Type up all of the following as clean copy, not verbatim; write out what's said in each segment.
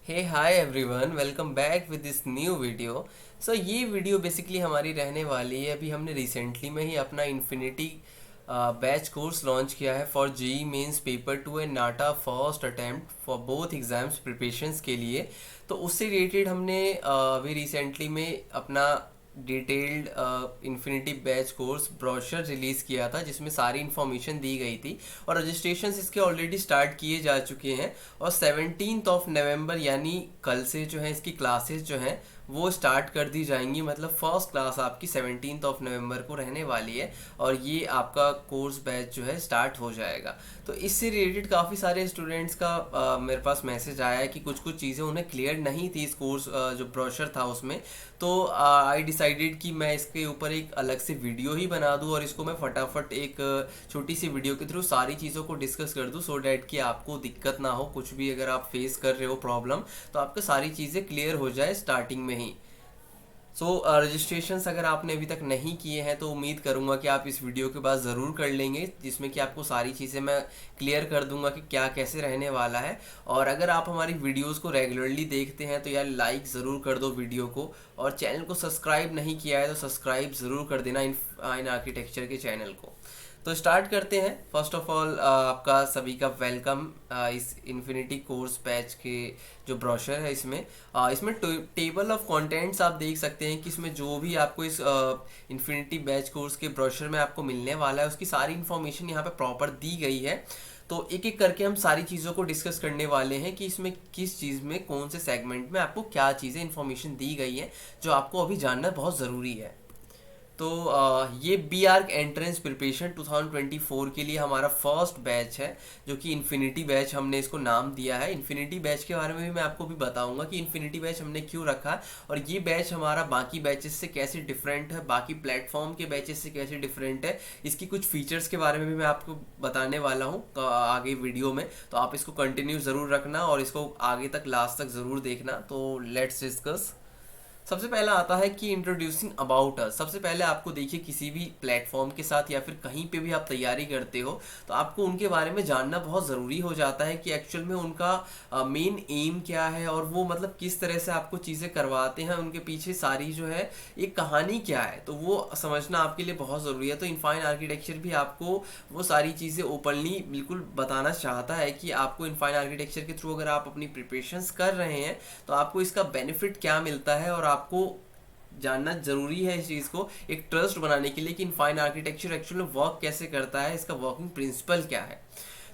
Hey hi everyone, welcome back with this new video. So ये video basically हमारी रहने वाली है। अभी हमने रिसेंटली में ही अपना इन्फिनिटी बैच कोर्स लॉन्च किया है for JEE mains paper 2 and NATA first attempt for both exams preparations के लिए। तो उससे रिलेटेड हमने अभी रिसेंटली में अपना detailed infinity batch course brochure release किया था, जिसमें सारी इन्फॉर्मेशन दी गई थी और रजिस्ट्रेशंस इसके ऑलरेडी स्टार्ट किए जा चुके हैं। और 17th ऑफ नवंबर यानी कल से जो है इसकी क्लासेस जो हैं वो स्टार्ट कर दी जाएंगी। मतलब फर्स्ट क्लास आपकी 17th ऑफ नवंबर को रहने वाली है और ये आपका कोर्स बैच जो है स्टार्ट हो जाएगा। तो इससे रिलेटेड काफ़ी सारे स्टूडेंट्स का मेरे पास मैसेज आया है कि कुछ कुछ चीज़ें उन्हें क्लियर नहीं थी इस कोर्स जो ब्रोशर था उसमें। तो आई डिसाइडेड कि मैं इसके ऊपर एक अलग से वीडियो ही बना दूं और इसको मैं फटाफट एक छोटी सी वीडियो के थ्रू सारी चीज़ों को डिस्कस कर दूं, सो डैट कि आपको दिक्कत ना हो। कुछ भी अगर आप फेस कर रहे हो प्रॉब्लम, तो आपको सारी चीज़ें क्लियर हो जाए स्टार्टिंग में ही। सो रजिस्ट्रेशंस अगर आपने अभी तक नहीं किए हैं तो उम्मीद करूंगा कि आप इस वीडियो के बाद ज़रूर कर लेंगे, जिसमें कि आपको सारी चीज़ें मैं क्लियर कर दूंगा कि क्या कैसे रहने वाला है। और अगर आप हमारी वीडियोस को रेगुलरली देखते हैं तो यार लाइक ज़रूर कर दो वीडियो को, और चैनल को सब्सक्राइब नहीं किया है तो सब्सक्राइब ज़रूर कर देना इन आर्किटेक्चर के चैनल को। तो स्टार्ट करते हैं। फर्स्ट ऑफ ऑल आपका सभी का वेलकम इस इन्फिनिटी कोर्स बैच के जो ब्रोशर है इसमें टेबल ऑफ कंटेंट्स आप देख सकते हैं कि इसमें जो भी आपको इस इन्फिनिटी बैच कोर्स के ब्रोशर में आपको मिलने वाला है उसकी सारी इन्फॉर्मेशन यहाँ पे प्रॉपर दी गई है। तो एक एक करके हम सारी चीज़ों को डिस्कस करने वाले हैं कि इसमें किस चीज़ में कौन से सेगमेंट में आपको क्या चीज़ें इन्फॉर्मेशन दी गई है जो आपको अभी जानना बहुत ज़रूरी है। तो ये बी आर्क एंट्रेंस प्रिपरेशन 2024 के लिए हमारा फर्स्ट बैच है, जो कि इन्फिनिटी बैच हमने इसको नाम दिया है। इन्फिनिटी बैच के बारे में भी मैं आपको भी बताऊंगा कि इन्फिनिटी बैच हमने क्यों रखा और ये बैच हमारा बाकी बैचेस से कैसे डिफरेंट है, बाकी प्लेटफॉर्म के बैचेस से कैसे डिफरेंट है। इसकी कुछ फीचर्स के बारे में भी मैं आपको बताने वाला हूँ आगे वीडियो में। तो आप इसको कंटिन्यू ज़रूर रखना और इसको आगे तक लास्ट तक ज़रूर देखना। तो लेट्स डिस्कस। सबसे पहला आता है कि इंट्रोड्यूसिंग अबाउट अस। सबसे पहले आपको देखिए, किसी भी प्लेटफॉर्म के साथ या फिर कहीं पे भी आप तैयारी करते हो तो आपको उनके बारे में जानना बहुत ज़रूरी हो जाता है कि एक्चुअल में उनका मेन एम क्या है और वो मतलब किस तरह से आपको चीज़ें करवाते हैं, उनके पीछे सारी जो है एक कहानी क्या है, तो वो समझना आपके लिए बहुत ज़रूरी है। तो इनफाइन आर्किटेक्चर भी आपको वो सारी चीज़ें ओपनली बिल्कुल बताना चाहता है कि आपको इनफाइन आर्किटेक्चर के थ्रू अगर आप अपनी प्रिपरेशंस कर रहे हैं तो आपको इसका बेनिफिट क्या मिलता है, और आपको जानना जरूरी है इस चीज़ को एक ट्रस्ट बनाने के लिए कि इनफाइन आर्किटेक्चर एक्चुअली वर्क कैसे करता है, इसका वर्किंग प्रिंसिपल क्या है।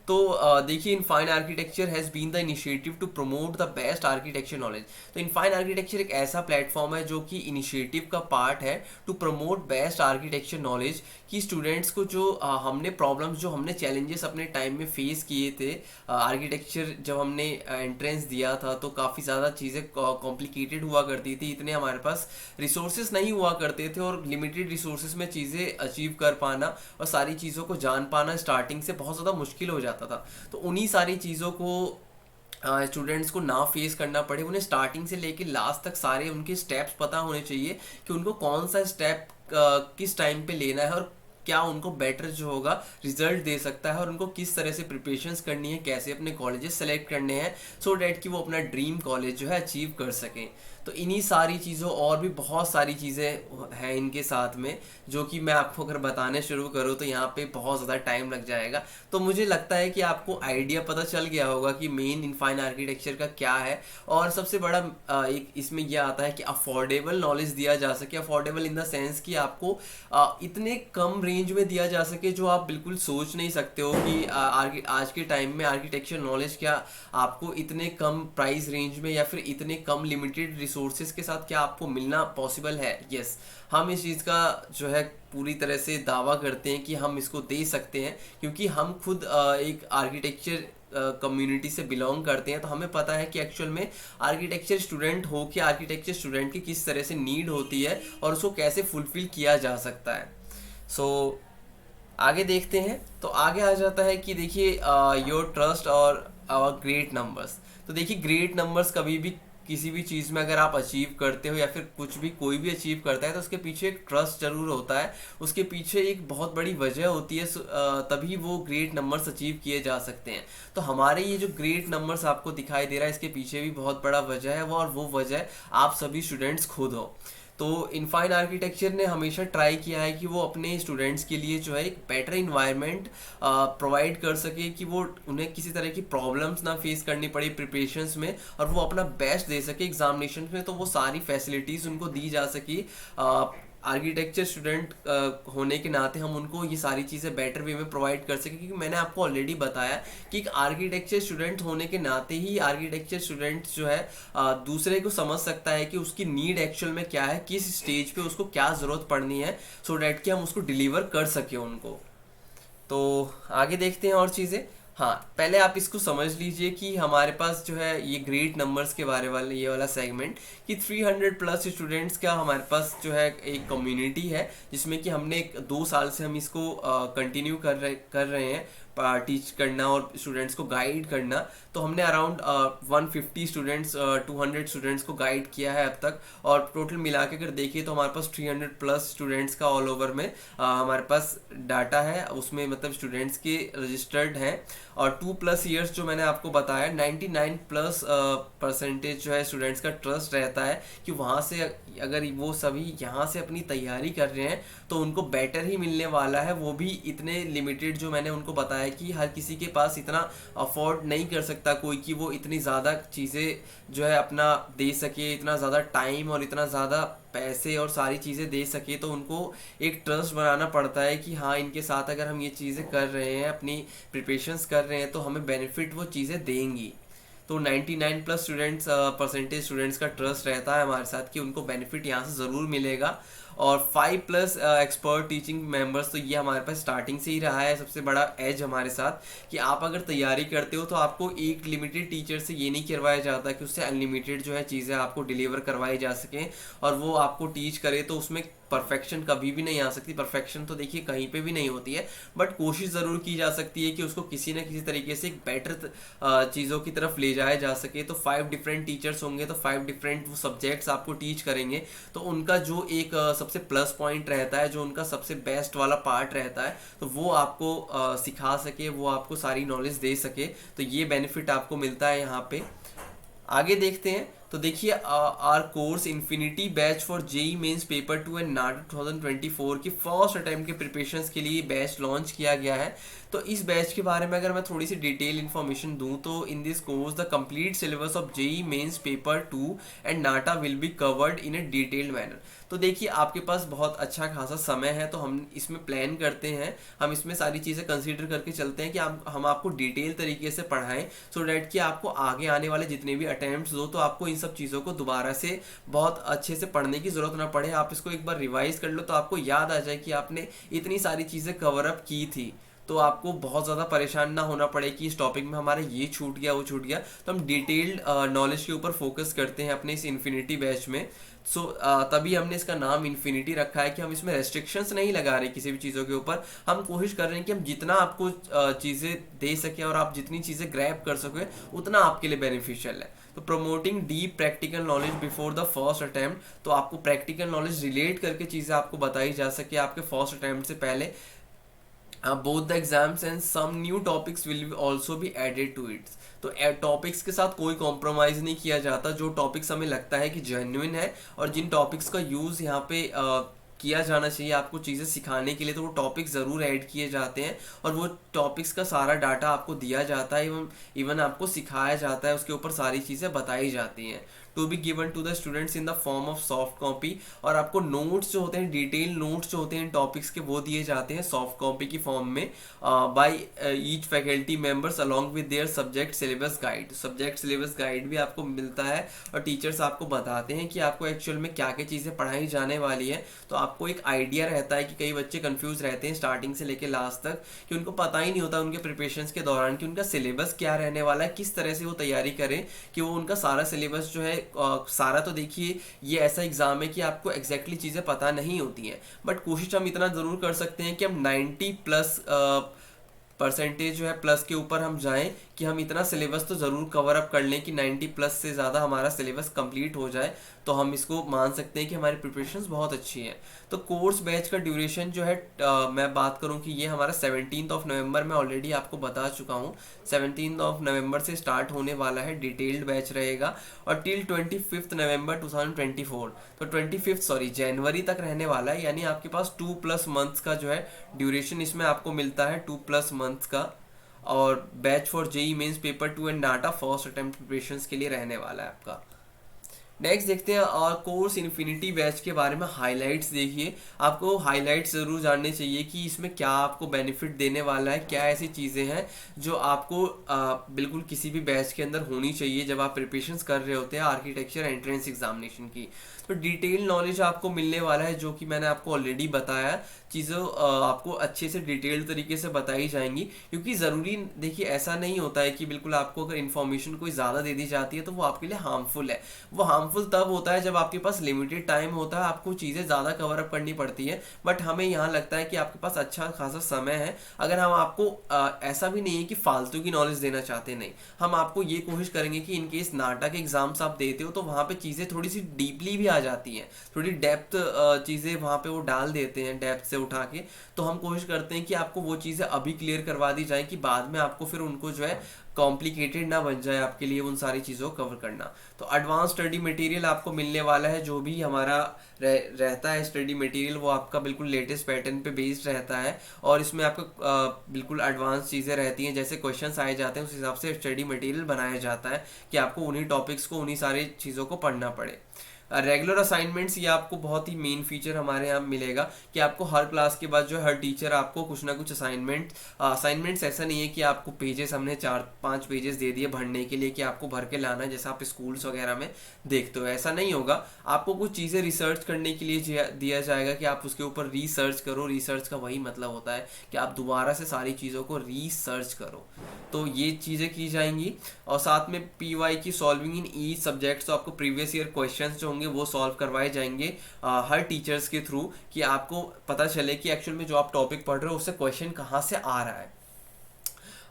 तो देखिए, Infine architecture has been the initiative to promote the best architecture knowledge. तो इनफाइन आर्किटेक्चर एक ऐसा प्लेटफॉर्म है जो कि इनिशिएटिव का पार्ट है to promote best architecture knowledge, कि स्टूडेंट्स को जो हमने प्रॉब्लम्स, जो हमने चैलेंजेस अपने टाइम में फेस किए थे आर्किटेक्चर जब हमने एंट्रेंस दिया था, तो काफ़ी ज़्यादा चीज़ें कॉम्प्लिकेटेड हुआ करती थी, इतने हमारे पास रिसोर्सेज नहीं हुआ करते थे और लिमिटेड रिसोर्सेज में चीज़ें अचीव कर पाना और सारी चीज़ों को जान पाना स्टार्टिंग से बहुत ज़्यादा मुश्किल हो जाता था। तो उन्हीं सारी चीज़ों को स्टूडेंट्स को ना फेस करना पड़े, उन्हें स्टार्टिंग से लेकर लास्ट तक सारे उनके स्टेप्स पता होने चाहिए कि उनको कौन सा स्टेप किस टाइम पे लेना है और क्या उनको बेटर जो होगा रिजल्ट दे सकता है, और उनको किस तरह से प्रिपरेशंस करनी है, कैसे अपने कॉलेजेस सेलेक्ट करने हैं, सो डैट कि वो अपना ड्रीम कॉलेज जो है अचीव कर सकें। तो इन्हीं सारी चीज़ों और भी बहुत सारी चीज़ें हैं इनके साथ में, जो कि मैं आपको अगर बताने शुरू करूँ तो यहाँ पे बहुत ज़्यादा टाइम लग जाएगा। तो मुझे लगता है कि आपको आइडिया पता चल गया होगा कि मेन इनफाइन आर्किटेक्चर का क्या है। और सबसे बड़ा एक इसमें यह आता है कि अफोर्डेबल नॉलेज दिया जा सके। अफोर्डेबल इन द सेंस कि आपको इतने कम रेंज में दिया जा सके जो आप बिल्कुल सोच नहीं सकते हो कि आज के टाइम में आर्किटेक्चर नॉलेज क्या आपको इतने कम प्राइस रेंज में या फिर इतने कम लिमिटेड रिसोर्सेज के साथ क्या आपको मिलना पॉसिबल है। यस, हम इस चीज़ का जो है पूरी तरह से दावा करते हैं कि हम इसको दे सकते हैं, क्योंकि हम खुद एक आर्किटेक्चर कम्युनिटी से बिलोंग करते हैं। तो हमें पता है कि एक्चुअल में आर्किटेक्चर स्टूडेंट हो कि आर्किटेक्चर स्टूडेंट की किस तरह से नीड होती है और उसको कैसे फुलफिल किया जा सकता है। सो आगे देखते हैं। तो आगे आ जाता है कि देखिए योर ट्रस्ट और आवर ग्रेट नंबर्स। तो देखिए, ग्रेट नंबर्स कभी भी किसी भी चीज़ में अगर आप अचीव करते हो या फिर कुछ भी कोई भी अचीव करता है तो उसके पीछे एक ट्रस्ट जरूर होता है, उसके पीछे एक बहुत बड़ी वजह होती है, तभी वो ग्रेट नंबर्स अचीव किए जा सकते हैं। तो हमारे ये जो ग्रेट नंबर्स आपको दिखाई दे रहा है इसके पीछे भी बहुत बड़ा वजह है, वो और वो वजह आप सभी स्टूडेंट्स खुद हो। तो इनफाइन आर्किटेक्चर ने हमेशा ट्राई किया है कि वो अपने स्टूडेंट्स के लिए जो है एक बेटर इन्वायरमेंट प्रोवाइड कर सके, कि वो उन्हें किसी तरह की प्रॉब्लम्स ना फेस करनी पड़े प्रिपरेशंस में, और वो अपना बेस्ट दे सके एग्जामिनेशन में, तो वो सारी फैसिलिटीज़ उनको दी जा सकी। आर्किटेक्चर स्टूडेंट होने के नाते हम उनको ये सारी चीज़ें बेटर वे में प्रोवाइड कर सकें, क्योंकि मैंने आपको ऑलरेडी बताया कि एक आर्किटेक्चर स्टूडेंट होने के नाते ही आर्किटेक्चर स्टूडेंट जो है दूसरे को समझ सकता है कि उसकी नीड एक्चुअल में क्या है, किस स्टेज पे उसको क्या ज़रूरत पड़नी है, सो डैट कि हम उसको डिलीवर कर सकें उनको। तो आगे देखते हैं और चीज़ें। हाँ, पहले आप इसको समझ लीजिए कि हमारे पास जो है ये ग्रेट नंबर्स के बारे वाले ये वाला सेगमेंट, कि 300 प्लस स्टूडेंट्स का हमारे पास जो है एक कम्युनिटी है, जिसमें कि हमने 2 साल से हम इसको कंटिन्यू कर रहे हैं टीच करना और स्टूडेंट्स को गाइड करना। तो हमने अराउंड 150 स्टूडेंट्स 200 स्टूडेंट्स को गाइड किया है अब तक, और टोटल मिला के अगर देखिए तो हमारे पास 300 प्लस स्टूडेंट्स का ऑल ओवर में हमारे पास डाटा है, उसमें मतलब स्टूडेंट्स के रजिस्टर्ड हैं। और 2+ ईयर्स जो मैंने आपको बताया 99 प्लस परसेंटेज जो है स्टूडेंट्स का ट्रस्ट रहता है कि वहाँ से अगर वो सभी यहाँ से अपनी तैयारी कर रहे हैं तो उनको बेटर ही मिलने वाला है, वो भी इतने लिमिटेड, जो मैंने उनको बताया कि हर किसी के पास इतना अफोर्ड नहीं कर सकता कोई कि वो इतनी ज़्यादा चीज़ें जो है अपना दे सके, इतना ज़्यादा टाइम और इतना ज़्यादा पैसे और सारी चीज़ें दे सके। तो उनको एक ट्रस्ट बनाना पड़ता है कि हाँ, इनके साथ अगर हम ये चीज़ें कर रहे हैं, अपनी प्रिपरेशंस कर रहे हैं, तो हमें बेनिफिट वो चीज़ें देंगी। तो 99 प्लस स्टूडेंट्स परसेंटेज स्टूडेंट्स का ट्रस्ट रहता है हमारे साथ कि उनको बेनिफिट यहाँ से ज़रूर मिलेगा। और 5+ एक्सपर्ट टीचिंग मेंबर्स, तो ये हमारे पास स्टार्टिंग से ही रहा है सबसे बड़ा एज हमारे साथ, कि आप अगर तैयारी करते हो तो आपको एक लिमिटेड टीचर से ये नहीं करवाया जाता कि उससे अनलिमिटेड जो है चीज़ें आपको डिलीवर करवाई जा सकें और वो आपको टीच करे। तो उसमें परफेक्शन कभी भी नहीं आ सकती, परफेक्शन तो देखिए कहीं पे भी नहीं होती है, बट कोशिश ज़रूर की जा सकती है कि उसको किसी न किसी तरीके से एक बेटर चीज़ों की तरफ ले जाया जा सके। तो 5 डिफरेंट टीचर्स होंगे, तो 5 डिफरेंट वो सब्जेक्ट्स आपको टीच करेंगे। तो उनका जो एक सबसे प्लस पॉइंट रहता है, जो उनका सबसे बेस्ट वाला पार्ट रहता है, तो वो आपको सिखा सके, वो आपको सारी नॉलेज दे सके। तो ये बेनिफिट आपको मिलता है यहाँ पे। आगे देखते हैं। तो देखिए, our course infinity batch for JEE mains paper 2 and NATA 2024 की फर्स्ट अटेम्प्ट के प्रिपरेशंस के लिए बैच लॉन्च किया गया है। तो इस बैच के बारे में अगर मैं थोड़ी सी डिटेल इन्फॉर्मेशन दूं, तो in this course the complete syllabus of JEE mains paper 2 and NATA will be covered in a detailed manner. तो देखिए, आपके पास बहुत अच्छा खासा समय है, तो हम इसमें प्लान करते हैं, हम इसमें सारी चीज़ें कंसीडर करके चलते हैं कि हम आपको डिटेल तरीके से पढ़ाएं, सो डैट कि आपको आगे आने वाले जितने भी अटैम्प्ट्स हो तो आपको इन सब चीज़ों को दोबारा से बहुत अच्छे से पढ़ने की ज़रूरत ना पड़े। आप इसको एक बार रिवाइज कर लो तो आपको याद आ जाए कि आपने इतनी सारी चीज़ें कवर अप की थी, तो आपको बहुत ज़्यादा परेशान ना होना पड़े कि इस टॉपिक में हमारा ये छूट गया वो छूट गया। तो हम डिटेल्ड नॉलेज के ऊपर फोकस करते हैं अपने इस इन्फिनिटी बैच में। सो तभी हमने इसका नाम इन्फिनिटी रखा है कि हम इसमें रेस्ट्रिक्शंस नहीं लगा रहे किसी भी चीज़ों के ऊपर। हम कोशिश कर रहे हैं कि हम जितना आपको चीज़ें दे सकें और आप जितनी चीज़ें ग्रैब कर सकें उतना आपके लिए बेनिफिशियल है। तो promoting deep practical knowledge before the first attempt, तो आपको प्रैक्टिकल नॉलेज रिलेट करके चीज़ें आपको बताई जा सके आपके फर्स्ट अटैम्प्ट से पहले। Both the exams and some new topics will also be added to its. तो टॉपिक्स के साथ कोई कॉम्प्रोमाइज़ नहीं किया जाता। जो टॉपिक्स हमें लगता है कि जेन्युइन है और जिन टॉपिक्स का यूज़ यहाँ पे किया जाना चाहिए आपको चीज़ें सिखाने के लिए, तो वो टॉपिक्स ज़रूर ऐड किए जाते हैं और वो टॉपिक्स का सारा डाटा आपको दिया जाता है, इवन आपको सिखाया जाता है, उसके ऊपर सारी चीज़ें बताई जाती हैं। To be given to the students in the form of soft copy, और आपको नोट्स जो होते हैं, डिटेल नोट्स जो होते हैं इन टॉपिक्स के, वो दिए जाते हैं सॉफ्ट कॉपी की फॉर्म में by each faculty members along with their subject syllabus guide. Subject syllabus guide भी आपको मिलता है और टीचर्स आपको बताते हैं कि आपको एक्चुअल में क्या क्या चीज़ें पढ़ाई जाने वाली है। तो आपको एक आइडिया रहता है कि कई बच्चे कंफ्यूज रहते हैं स्टार्टिंग से लेकर लास्ट तक, कि उनको पता ही नहीं होता उनके प्रिपरेशंस के दौरान कि उनका सिलेबस क्या रहने वाला है, किस तरह से वो तैयारी करें कि वो उनका सारा सिलेबस जो है सारा। तो देखिए, ये ऐसा एग्जाम है कि आपको एग्जैक्टली चीज़ें पता नहीं होती हैं, बट कोशिश हम इतना ज़रूर कर सकते हैं कि हम 90+ परसेंटेज जो है प्लस के ऊपर हम जाएं कि हम इतना सिलेबस तो ज़रूर कवर अप कर लें कि 90 प्लस से ज़्यादा हमारा सिलेबस कंप्लीट हो जाए, तो हम इसको मान सकते हैं कि हमारी प्रिपरेशंस बहुत अच्छी हैं। तो कोर्स बैच का ड्यूरेशन जो है मैं बात करूं कि ये हमारा 17 ऑफ नवंबर में ऑलरेडी आपको बता चुका हूं, 17 ऑफ नवंबर से स्टार्ट होने वाला है, डिटेल्ड बैच रहेगा और टिल 25 नवंबर 2024, तो 25 जनवरी तक रहने वाला है। यानी आपके पास 2+ मंथ्स का जो है ड्यूरेशन इसमें आपको मिलता है, 2+ मंथ्स का। और batch for JEE mains paper 2 and NATA first attempt preparations के लिए रहने वाला है आपका। नेक्स्ट देखते हैं और कोर्स इन्फिनिटी बैच के बारे में हाइलाइट्स। देखिए, आपको हाइलाइट्स ज़रूर जानने चाहिए कि इसमें क्या आपको बेनिफिट देने वाला है, क्या ऐसी चीज़ें हैं जो आपको बिल्कुल किसी भी बैच के अंदर होनी चाहिए जब आप प्रिपरेशंस कर रहे होते हैं आर्किटेक्चर एंट्रेंस एग्जामिनेशन की। तो डिटेल नॉलेज आपको मिलने वाला है, जो कि मैंने आपको ऑलरेडी बताया। चीज़ें आपको अच्छे से डिटेल तरीके से बताई जाएंगी, क्योंकि ज़रूरी, देखिए ऐसा नहीं होता है कि बिल्कुल आपको अगर इन्फॉर्मेशन कोई ज़्यादा दे दी जाती है तो वो आपके लिए हार्मफुल है। वो हार्मफुल तब होता है जब आपके पास लिमिटेड टाइम होता है, आपको चीज़ें ज़्यादा कवर अप करनी पड़ती है। बट हमें यहाँ लगता है कि आपके पास अच्छा खासा समय है। अगर हम आपको ऐसा भी नहीं है कि फालतू की नॉलेज देना चाहते, नहीं, हम आपको ये कोशिश करेंगे कि इनकेस नाटक एग्जाम्स आप देते हो तो वहाँ पे चीज़ें थोड़ी सी डीपली भी आ जाती हैं, थोड़ी डेप्थ चीज़ें वहाँ पे वो डाल देते हैं डेप्थ से उठा के। तो हम कोशिश करते हैं कि आपको वो चीज़ें अभी क्लियर करवा दी जाए कि बाद में आपको फिर उनको जो है कॉम्प्लिकेटेड ना बन जाए आपके लिए उन सारी चीज़ों को कवर करना। तो एडवांस स्टडी मटेरियल आपको मिलने वाला है, जो भी हमारा रहता है स्टडी मटेरियल वो आपका बिल्कुल लेटेस्ट पैटर्न पे बेस्ड रहता है। और इसमें आपका बिल्कुल एडवांस चीज़ें रहती हैं, जैसे क्वेश्चंस आए जाते हैं उस हिसाब से स्टडी मटेरियल बनाया जाता है कि आपको उन्हीं टॉपिक्स को, उन्हीं सारी चीज़ों को पढ़ना पड़े। रेगुलर असाइनमेंट्स, ये आपको बहुत ही मेन फीचर हमारे यहाँ मिलेगा कि आपको हर क्लास के बाद जो है हर टीचर आपको कुछ ना कुछ असाइनमेंट्स ऐसा नहीं है कि आपको पेजेस हमने 4-5 पेजेस दे दिए भरने के लिए कि आपको भर के लाना है जैसा आप स्कूल्स वगैरह में देखते हो, ऐसा नहीं होगा। आपको कुछ चीज़ें रिसर्च करने के लिए दिया जाएगा कि आप उसके ऊपर रिसर्च करो। रिसर्च का वही मतलब होता है कि आप दोबारा से सारी चीज़ों को रिसर्च करो, तो ये चीज़ें की जाएंगी। और साथ में पीवाई की सॉल्विंग इन ईच सब्जेक्ट, तो आपको प्रीवियस ईयर क्वेश्चंस जो होंगे वो सॉल्व करवाए जाएंगे हर टीचर्स के थ्रू, कि आपको पता चले कि एक्चुअल में जो आप टॉपिक पढ़ रहे हो उससे क्वेश्चन कहाँ से आ रहा है।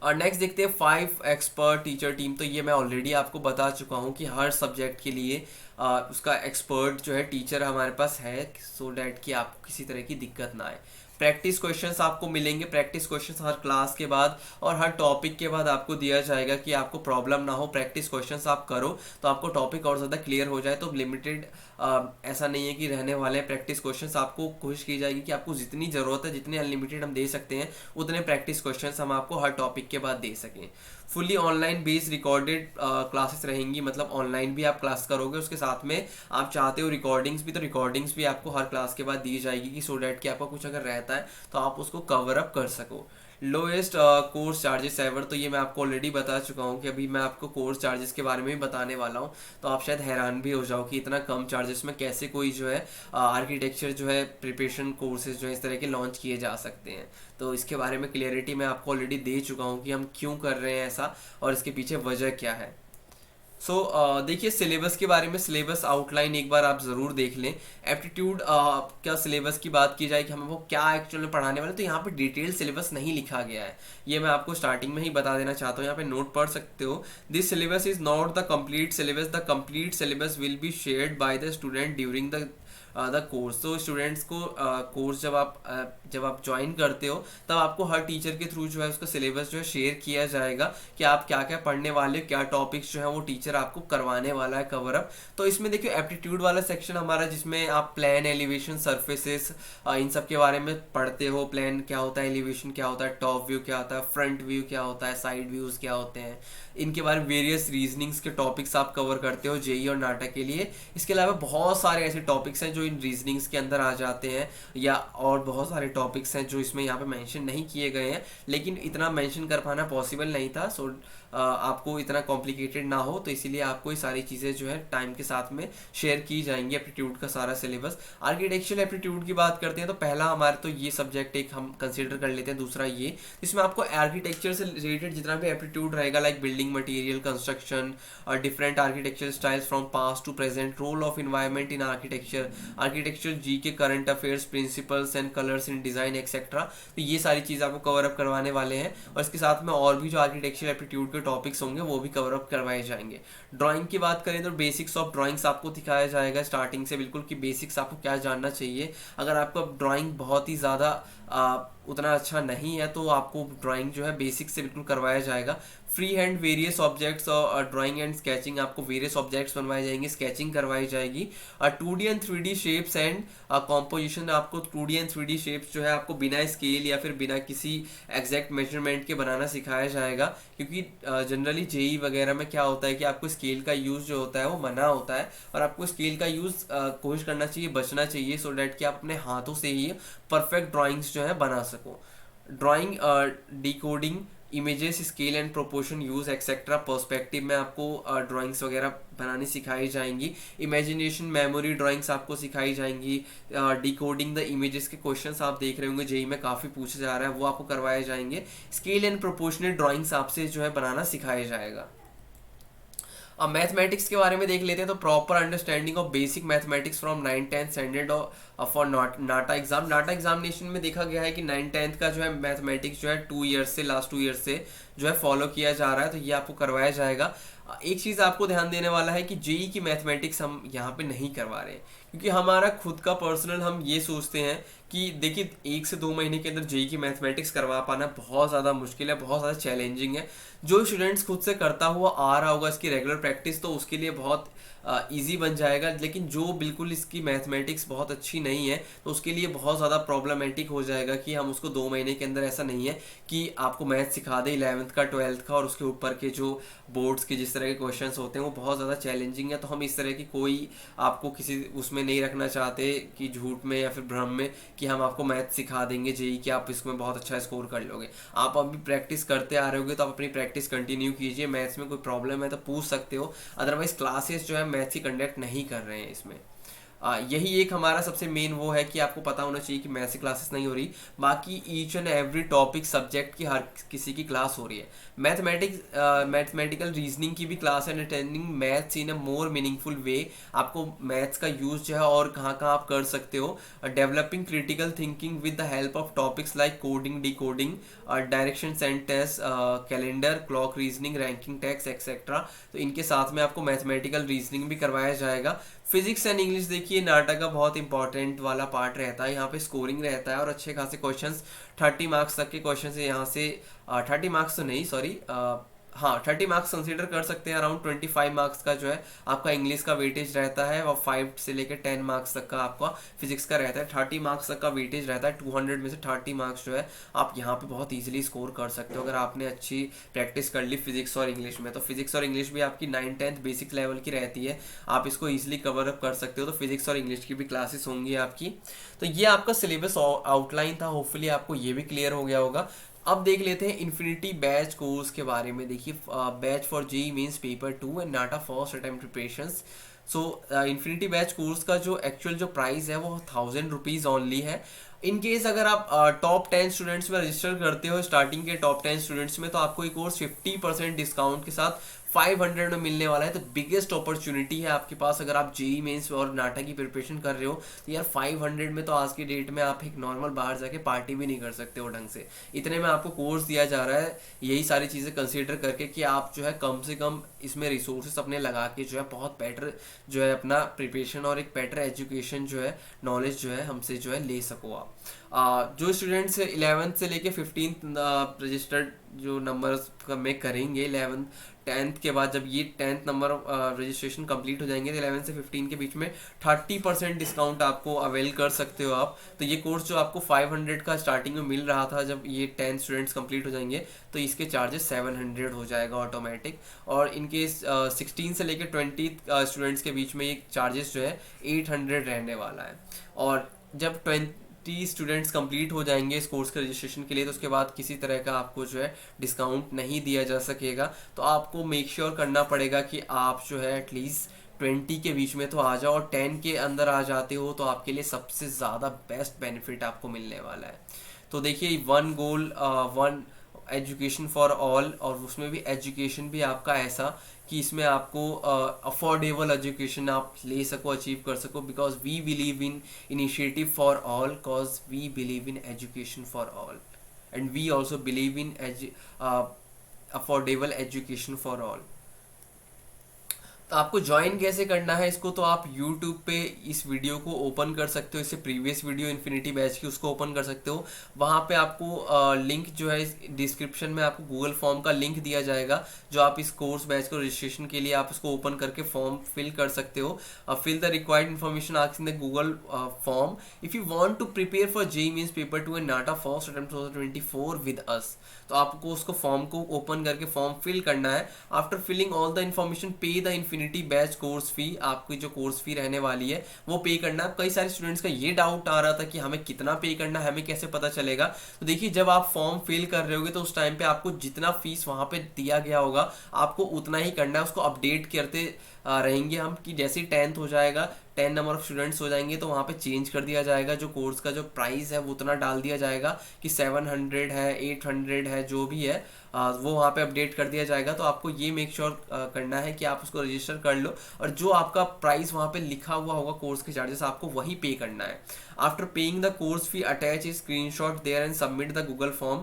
और नेक्स्ट देखते हैं 5 एक्सपर्ट टीचर टीम। तो ये मैं ऑलरेडी आपको बता चुका हूँ कि हर सब्जेक्ट के लिए उसका एक्सपर्ट जो है टीचर हमारे पास है, सो डैट कि आपको किसी तरह की दिक्कत ना आए। प्रैक्टिस क्वेश्चंस आपको मिलेंगे, प्रैक्टिस क्वेश्चंस हर क्लास के बाद और हर टॉपिक के बाद आपको दिया जाएगा कि आपको प्रॉब्लम ना हो, प्रैक्टिस क्वेश्चंस आप करो तो आपको टॉपिक और ज़्यादा क्लियर हो जाए। तो लिमिटेड ऐसा नहीं है कि रहने वाले प्रैक्टिस क्वेश्चंस, आपको कोशिश की जाएगी कि आपको जितनी ज़रूरत है, जितने अनलिमिटेड हम दे सकते हैं उतने प्रैक्टिस क्वेश्चंस हम आपको हर टॉपिक के बाद दे सकें। Fully online based recorded classes रहेंगी, मतलब ऑनलाइन भी आप क्लास करोगे, उसके साथ में आप चाहते हो रिकॉर्डिंग्स भी, तो रिकॉर्डिंग्स भी आपको हर क्लास के बाद दी जाएगी कि सो डैट कि आपका कुछ अगर रहता है तो आप उसको कवर अप कर सको। लोएस्ट कोर्स चार्जेस एवर, तो ये मैं आपको ऑलरेडी बता चुका हूँ कि अभी मैं आपको कोर्स चार्जेस के बारे में भी बताने वाला हूँ। तो आप शायद हैरान भी हो जाओ कि इतना कम चार्जेस में कैसे कोई जो है आर्किटेक्चर जो है प्रिपरेशन कोर्सेज जो है इस तरह के लॉन्च किए जा सकते हैं। तो इसके बारे में क्लियरिटी मैं आपको ऑलरेडी दे चुका हूँ कि हम क्यों कर रहे हैं ऐसा और इसके पीछे वजह क्या है। सो देखिए, सिलेबस के बारे में, सिलेबस आउटलाइन एक बार आप ज़रूर देख लें। एप्टीट्यूड क्या सिलेबस की बात की जाए कि हमें वो क्या एक्चुअल में पढ़ाने वाले, तो यहाँ पे डिटेल सिलेबस नहीं लिखा गया है, ये मैं आपको स्टार्टिंग में ही बता देना चाहता हूँ, यहाँ पे नोट पढ़ सकते हो। This syllabus is not the complete syllabus, the complete syllabus will be shared by the student during the course. तो स्टूडेंट्स को कोर्स जब आप ज्वाइन करते हो तब आपको हर टीचर के थ्रू जो है उसका सिलेबस जो है शेयर किया जाएगा कि आप क्या क्या पढ़ने वाले हो, क्या टॉपिक्स जो है वो टीचर आपको करवाने वाला है कवर अप। तो इसमें देखिए एप्टीट्यूड वाला सेक्शन हमारा, जिसमें आप प्लान, एलिवेशन, सरफेसेस, इन सब के बारे में पढ़ते हो। प्लान क्या होता है, एलिवेशन क्या होता है, टॉप व्यू क्या होता है, फ्रंट व्यू क्या होता है, साइड व्यूज़ क्या होते हैं, इनके बारे में वेरियस रीजनिंग्स के टॉपिक्स आप कवर करते हो जेई और नाटक के लिए। इसके अलावा बहुत सारे ऐसे टॉपिक्स हैं जो इन रीजनिंग्स के अंदर आ जाते हैं, या और बहुत सारे टॉपिक्स हैं जो इसमें यहाँ पे मेंशन नहीं किए गए हैं, लेकिन इतना मेंशन कर पाना पॉसिबल नहीं था। सो आपको इतना कॉम्प्लिकेटेड ना हो तो इसीलिए आपको ये सारी चीज़ें जो है टाइम के साथ में शेयर की जाएंगी, एप्टीट्यूड का सारा सिलेबस। आर्किटेक्चरल एप्टीट्यूड की बात करते हैं तो पहला हमारे तो ये सब्जेक्ट एक हम कंसिडर कर लेते हैं, दूसरा ये, इसमें आपको आर्किटेक्चर से रिलेटेड जितना भी एप्टीट्यूड रहेगा, लाइक बिल्डिंग मटेरियल, कंस्ट्रक्शन और different architecture styles from past to present, role of environment in architecture, architecture G K current affairs, principles and colours in design etcetera. तो ये सारी चीज़ आपको कवर अप करवाने वाले हैं, और इसके साथ में और भी जो आर्किटेक्चर एप्टीट्यूड के टॉपिक्स होंगे वो भी कवर अप करवाए जाएंगे। ड्राइंग की बात करें तो बेसिक्स ऑफ ड्राइंग्स आपको दिखाया जाएगा स्टार्टिंग से बिल्कुल, कि बेसिक्स आपको क्या जानना चाहिए। अगर आपका ड्राइंग बहुत ही ज़्यादा उतना अच्छा नहीं है तो आपको ड्राइंग जो है बेसिक से बिल्कुल करवाया जाएगा। फ्री हैंड वेरियस ऑब्जेक्ट्स और ड्राइंग एंड स्केचिंग, आपको वेरियस ऑब्जेक्ट्स बनवाए जाएंगे, स्केचिंग करवाई जाएगी। 2D and 3D shapes and composition, आपको 2D एंड 3D शेप्स जो है आपको बिना स्केल या फिर बिना किसी एग्जैक्ट मेजरमेंट के बनाना सिखाया जाएगा, क्योंकि जनरली जेई वगैरह में क्या होता है कि आपको स्केल का यूज़ जो होता है वो मना होता है, और आपको स्केल का यूज़ कोशिश करना चाहिए, बचना चाहिए, सो डैट कि आप अपने हाथों से ही परफेक्ट ड्राइंग्स जो है बना सको। Drawing, decoding images, scale and proportion use etcetera, perspective में आपको ड्राइंग्स वगैरह बनानी सिखाई जाएंगी। इमेजिनेशन मेमोरी ड्राइंग्स आपको सिखाई जाएंगी। डिकोडिंग द इमेजेस के क्वेश्चंस आप देख रहे होंगे जेई में काफ़ी पूछा जा रहा है, वो आपको करवाए जाएंगे। स्केल एंड प्रोपोर्शनल ड्राइंग्स आपसे जो है बनाना सिखाया जाएगा। अब मैथमेटिक्स के बारे में देख लेते हैं तो proper understanding of basic mathematics from 9th-10th standard for NATA exam. NATA examination में देखा गया है कि 9th-10th का जो है मैथमेटिक्स जो है 2 ईयर्स से, लास्ट 2 ईयर्स से जो है फॉलो किया जा रहा है, तो ये आपको करवाया जाएगा। एक चीज़ आपको ध्यान देने वाला है कि जेई की मैथमेटिक्स हम यहाँ पे नहीं करवा रहे हैं, क्योंकि हमारा खुद का पर्सनल हम ये सोचते हैं कि देखिए 1 से 2 महीने के अंदर जेई की मैथमेटिक्स करवा पाना बहुत ज़्यादा मुश्किल है, बहुत ज़्यादा चैलेंजिंग है। जो स्टूडेंट्स खुद से करता हुआ आ रहा होगा इसकी रेगुलर प्रैक्टिस, तो उसके लिए बहुत इजी बन जाएगा, लेकिन जो बिल्कुल इसकी मैथमेटिक्स बहुत अच्छी नहीं है तो उसके लिए बहुत ज़्यादा प्रॉब्लमेटिक हो जाएगा कि हम उसको 2 महीने के अंदर, ऐसा नहीं है कि आपको मैथ सिखा दे 11th का, 12th का, और उसके ऊपर के जो बोर्ड्स के जिस तरह के क्वेश्चंस होते हैं वो बहुत ज़्यादा चैलेंजिंग है। तो हम इस तरह की कोई आपको किसी उसमें नहीं रखना चाहते कि झूठ में या फिर भ्रम में कि हम आपको मैथ सिखा देंगे जेई कि आप इसमें बहुत अच्छा स्कोर कर लोगे। आप अभी प्रैक्टिस करते आ रहे होगे तो आप अपनी प्रैक्टिस कंटिन्यू कीजिए। मैथ्स में कोई प्रॉब्लम है तो पूछ सकते हो, अदरवाइज क्लासेस जो है मैथ्स ही कंडक्ट नहीं कर रहे हैं इसमें। यही एक हमारा सबसे मेन वो है कि आपको पता होना चाहिए कि मैथ्स की क्लासेस नहीं हो रही, बाकी each and every topic subject की हर किसी की क्लास हो रही है। मैथमेटिकल रीजनिंग की भी क्लास है, अंडरस्टैंडिंग मैथ्स इन अ मोर मीनिंगफुल वे, आपको मैथ्स का यूज जो है और कहाँ कहाँ आप कर सकते हो। Developing critical thinking with the help of topics like coding, decoding, direction sentence, calendar, clock reasoning, ranking tax etcetera. तो इनके साथ में आपको मैथमेटिकल रीजनिंग भी करवाया जाएगा। फिजिक्स एंड इंग्लिश देखिए नाटा का बहुत इंपॉर्टेंट वाला पार्ट रहता है, यहाँ पे स्कोरिंग रहता है और अच्छे खासे क्वेश्चंस 30 मार्क्स तक के क्वेश्चंस यहाँ से 30 मार्क्स तो नहीं, सॉरी, हाँ 30 मार्क्स कंसीडर कर सकते हैं। अराउंड 25 मार्क्स का जो है आपका इंग्लिश का वेटेज रहता है, और 5 से लेकर 10 मार्क्स तक का आपका फिजिक्स का रहता है। 30 मार्क्स तक का वेटेज रहता है। 200 में से 30 मार्क्स जो है आप यहाँ पे बहुत ईजिली स्कोर कर सकते हो अगर आपने अच्छी प्रैक्टिस कर ली फिजिक्स और इंग्लिश में। तो फिजिक्स और इंग्लिश भी आपकी 9th-10th बेसिक लेवल की रहती है, आप इसको ईजिली कवर अप कर सकते हो। तो फिजिक्स और इंग्लिश की भी क्लासेस होंगी आपकी। तो ये आपका सिलेबस आउटलाइन था, होपफुली आपको ये भी क्लियर हो गया होगा। अब देख लेते हैं इन्फिनिटी बैच कोर्स के बारे में। देखिए batch for JEE Mains paper 2 and NATA first attempt preparations. So infinity batch course का जो एक्चुअल जो प्राइस है वो 1000 रुपीज़ ओनली है। इन केस अगर आप टॉप 10 स्टूडेंट्स में रजिस्टर करते हो, स्टार्टिंग के टॉप 10 स्टूडेंट्स में, तो आपको ये कोर्स 50% डिस्काउंट के साथ 500 में मिलने वाला है। तो बिगेस्ट अपॉर्चुनिटी है आपके पास अगर आप जेईई मेंस और नाटा की प्रिपरेशन कर रहे हो। तो यार 500 में तो आज की डेट में आप एक नॉर्मल बाहर जाके पार्टी भी नहीं कर सकते हो ढंग से, इतने में आपको कोर्स दिया जा रहा है। यही सारी चीज़ें कंसीडर करके कि आप जो है कम से कम इसमें रिसोर्सेस अपने लगा के जो है बहुत बेटर जो है अपना प्रिपरेशन और एक बेटर एजुकेशन जो है, नॉलेज जो है हमसे जो है ले सको आप। जो स्टूडेंट्स 11th से लेके 15th रजिस्टर्ड जो नंबर्स में करेंगे 11th 10th के बाद, जब ये 10th नंबर रजिस्ट्रेशन कंप्लीट हो जाएंगे तो 11 से 15 के बीच में 30% डिस्काउंट आपको अवेल कर सकते हो आप। तो ये कोर्स जो आपको 500 का स्टार्टिंग में मिल रहा था, जब ये 10 स्टूडेंट्स कंप्लीट हो जाएंगे तो इसके चार्जेस 700 हो जाएगा ऑटोमेटिक। और इनके 16 से लेकर 20 स्टूडेंट्स के बीच में ये चार्जेस जो है 800 रहने वाला है। और जब 20 स्टूडेंट्स कंप्लीट हो जाएंगे इस कोर्स के रजिस्ट्रेशन के लिए, तो उसके बाद किसी तरह का आपको जो है डिस्काउंट नहीं दिया जा सकेगा। तो आपको मेक श्योर करना पड़ेगा कि आप जो है एटलीस्ट 20 के बीच में तो आ जाओ, और 10 के अंदर आ जाते हो तो आपके लिए सबसे ज़्यादा बेस्ट बेनिफिट आपको मिलने वाला है। तो देखिए, one goal, one education for all, और उसमें भी एजुकेशन भी आपका ऐसा कि इसमें आपको अफोर्डेबल एजुकेशन आप ले सको, अचीव कर सको, because we believe in initiative for all, cause we believe in education for all, and we also believe in affordable education for all. तो आपको ज्वाइन कैसे करना है इसको, तो आप YouTube पे इस वीडियो को ओपन कर सकते हो, इससे प्रीवियस वीडियो इन्फिनिटी बैच की उसको ओपन कर सकते हो। वहाँ पे आपको लिंक जो है डिस्क्रिप्शन में आपको गूगल फॉर्म का लिंक दिया जाएगा, जो आप इस कोर्स बैच को रजिस्ट्रेशन के लिए आप इसको ओपन करके फॉर्म फिल कर सकते हो। Fill the required information asked in the Google form if you want to prepare for JEE Mains paper 2 and NATA first attempt 2024 with us. तो आपको उसको फॉर्म को ओपन करके फॉर्म फिल करना है। After filling all the information पे the infinity batch course fee, आपकी जो कोर्स फी रहने वाली है वो पे करना है। कई सारे स्टूडेंट्स का ये डाउट आ रहा था कि हमें कितना पे करना है, हमें कैसे पता चलेगा। तो देखिए, जब आप फॉर्म फिल कर रहे होगे तो उस टाइम पे आपको जितना फीस वहां पे दिया गया होगा आपको उतना ही करना है। उसको अपडेट करते रहेंगे हम कि जैसे ही 10th हो जाएगा, 10 नंबर ऑफ स्टूडेंट्स हो जाएंगे तो वहाँ पे चेंज कर दिया जाएगा। जो कोर्स का जो प्राइस है वो उतना डाल दिया जाएगा कि 700 है, 800 है, जो भी है वो वहाँ पे अपडेट कर दिया जाएगा। तो आपको ये मेक श्योर करना है कि आप उसको रजिस्टर कर लो, और जो आपका प्राइस वहाँ पे लिखा हुआ होगा कोर्स के चार्जेस आपको वही पे करना है। After paying the course fee attach a screenshot there and submit the Google form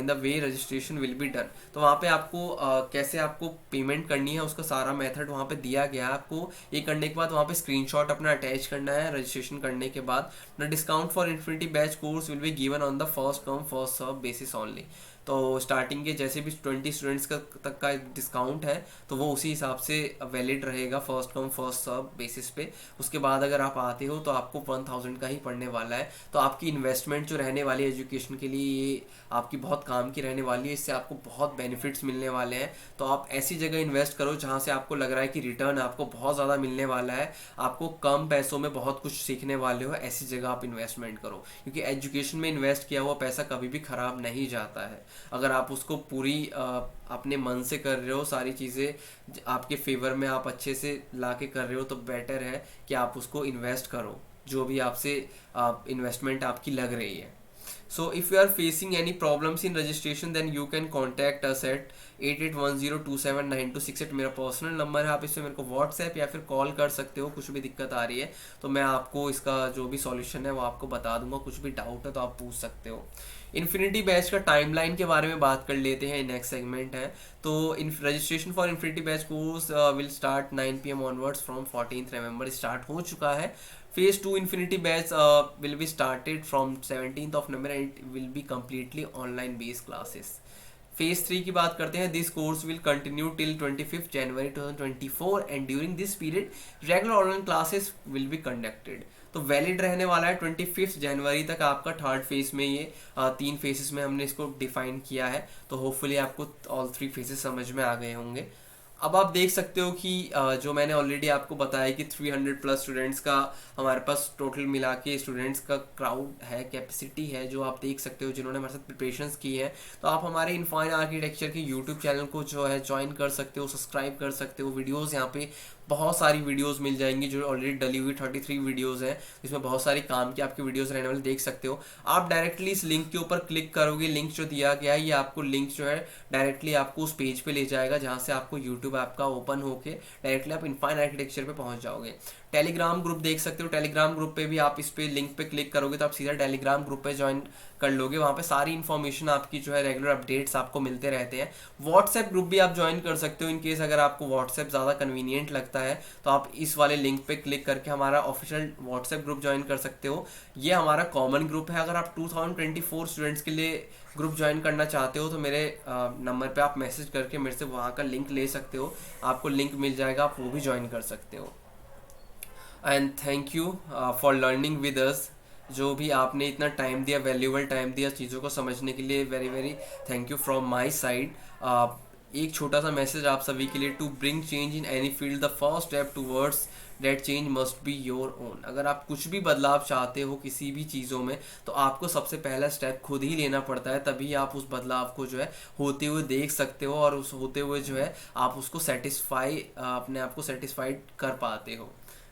in the way registration will be done. तो वहाँ पे आपको कैसे आपको पेमेंट करनी है उसका सारा मेथड वहाँ पे दिया गया है। आपको ये करने के बाद वहाँ पे स्क्रीनशॉट अपना अटैच करना है रजिस्ट्रेशन करने के बाद। The discount for infinity batch course will be given on the first come first serve basis only. तो स्टार्टिंग के जैसे भी 20 स्टूडेंट्स का तक का डिस्काउंट है तो वो उसी हिसाब से वैलिड रहेगा, first come first serve basis पे। उसके बाद अगर आप आते हो तो आपको 1000 का ही पड़ने वाला है। तो आपकी इन्वेस्टमेंट जो रहने वाली है एजुकेशन के लिए, ये आपकी बहुत काम की रहने वाली है, इससे आपको बहुत बेनिफिट्स मिलने वाले हैं। तो आप ऐसी जगह इन्वेस्ट करो जहाँ से आपको लग रहा है कि रिटर्न आपको बहुत ज़्यादा मिलने वाला है, आपको कम पैसों में बहुत कुछ सीखने वाले हो, ऐसी जगह आप इन्वेस्टमेंट करो। क्योंकि एजुकेशन में इन्वेस्ट किया हुआ पैसा कभी भी ख़राब नहीं जाता है। अगर आप उसको पूरी अपने मन से कर रहे हो, सारी चीज़ें आपके फेवर में आप अच्छे से ला के कर रहे हो, तो बेटर है कि आप उसको इन्वेस्ट करो जो भी आपसे इन्वेस्टमेंट आपकी लग रही है। So if you are facing any problems in registration then you can contact us at 8810279268 मेरा पर्सनल नंबर है। आप इससे मेरे को व्हाट्सएप या फिर कॉल कर सकते हो। कुछ भी दिक्कत आ रही है तो मैं आपको इसका जो भी सॉल्यूशन है वो आपको बता दूंगा। कुछ भी डाउट है तो आप पूछ सकते हो। इन्फिनिटी बैच का टाइमलाइन के बारे में बात कर लेते हैं, नेक्स्ट सेगमेंट है। तो registration for infinity batch course will start 9 PM onwards from 14th November। Start हो चुका है। Phase 2 Infinity Batch will be started from 17th of November and it will be completely online based classes. Phase 3 की बात करते हैं। This course will continue till 25th January 2024 and during this period regular online classes will be conducted. तो valid रहने वाला है 25 जनवरी तक आपका थर्ड फेज में। ये 3 फेजेस में हमने इसको डिफाइन किया है। तो होपफुली आपको ऑल 3 फेजेस समझ में आ गए होंगे। अब आप देख सकते हो कि जो मैंने ऑलरेडी आपको बताया कि 300 प्लस स्टूडेंट्स का हमारे पास टोटल मिला के स्टूडेंट्स का क्राउड है, कैपेसिटी है, जो आप देख सकते हो जिन्होंने हमारे साथ प्रिपरेशंस की है। तो आप हमारे इनफाइन आर्किटेक्चर के यूट्यूब चैनल को जो है ज्वाइन कर सकते हो, सब्सक्राइब कर सकते हो। वीडियोज़ यहाँ पे बहुत सारी वीडियोस मिल जाएंगी जो ऑलरेडी डली हुई 33 वीडियोस हैं, जिसमें बहुत सारी काम की आपकी वीडियोस रहने वाली, देख सकते हो। आप डायरेक्टली इस लिंक के ऊपर क्लिक करोगे, लिंक जो दिया गया है ये आपको लिंक जो है डायरेक्टली आपको उस पेज पे ले जाएगा जहाँ से आपको यूट्यूब ऐप का ओपन होके डायरेक्टली आप इनफाइन आर्किटेक्चर पे पहुँच जाओगे। टेलीग्राम ग्रुप देख सकते हो। टेलीग्राम ग्रुप पे भी आप इस पे लिंक पे क्लिक करोगे तो आप सीधा टेलीग्राम ग्रुप पे ज्वाइन कर लोगे। वहाँ पे सारी इन्फॉर्मेशन आपकी जो है रेगुलर अपडेट्स आपको मिलते रहते हैं। व्हाट्सएप ग्रुप भी आप ज्वाइन कर सकते हो। इन केस अगर आपको व्हाट्सएप ज़्यादा कन्वीनियंट लगता है तो आप इस वाले लिंक पे क्लिक करके हमारा ऑफिशियल व्हाट्सएप ग्रुप ज्वाइन कर सकते हो। ये हमारा कॉमन ग्रुप है। अगर आप 2024 स्टूडेंट्स के लिए ग्रुप ज्वाइन करना चाहते हो तो मेरे नंबर पे आप मैसेज करके मेरे से वहाँ का लिंक ले सकते हो। आपको लिंक मिल जाएगा, आप वो भी ज्वाइन कर सकते हो। And thank you for learning with us. जो भी आपने इतना टाइम दिया, वैल्यूबल टाइम दिया चीज़ों को समझने के लिए, very very thank you from my side. एक छोटा सा मैसेज आप सभी के लिए, to bring change in any field the first step towards that change must be your own. अगर आप कुछ भी बदलाव चाहते हो किसी भी चीज़ों में, तो आपको सबसे पहला स्टेप खुद ही लेना पड़ता है, तभी आप उस बदलाव को जो है होते हुए देख सकते हो, और उस होते हुए जो है आप उसको अपने आप को सेटिस्फाइड कर पाते हो।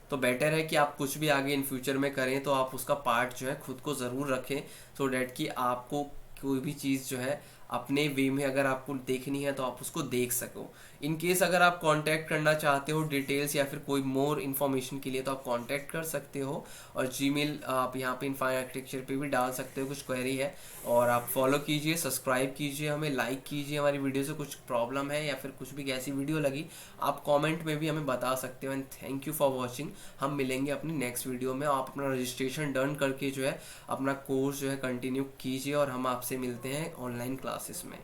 तो बेटर है कि आप कुछ भी आगे इन फ्यूचर में करें तो आप उसका पार्ट जो है खुद को ज़रूर रखें, सो डैट कि आपको कोई भी चीज़ जो है अपने वे में अगर आपको देखनी है तो आप उसको देख सको। इन केस अगर आप कांटेक्ट करना चाहते हो डिटेल्स या फिर कोई मोर इन्फॉर्मेशन के लिए, तो आप कांटेक्ट कर सकते हो, और जीमेल आप यहाँ पे इनफाइन आर्किटेक्चर पे भी डाल सकते हो कुछ क्वेरी है। और आप फॉलो कीजिए, सब्सक्राइब कीजिए, हमें लाइक कीजिए, हमारी वीडियो से कुछ प्रॉब्लम है या फिर कुछ भी कैसी वीडियो लगी आप कमेंट में भी हमें बता सकते हो। And thank you for watching. हम मिलेंगे अपनी नेक्स्ट वीडियो में। आप अपना रजिस्ट्रेशन डन करके जो है अपना कोर्स जो है कंटिन्यू कीजिए, और हम आपसे मिलते हैं ऑनलाइन क्लासेस में।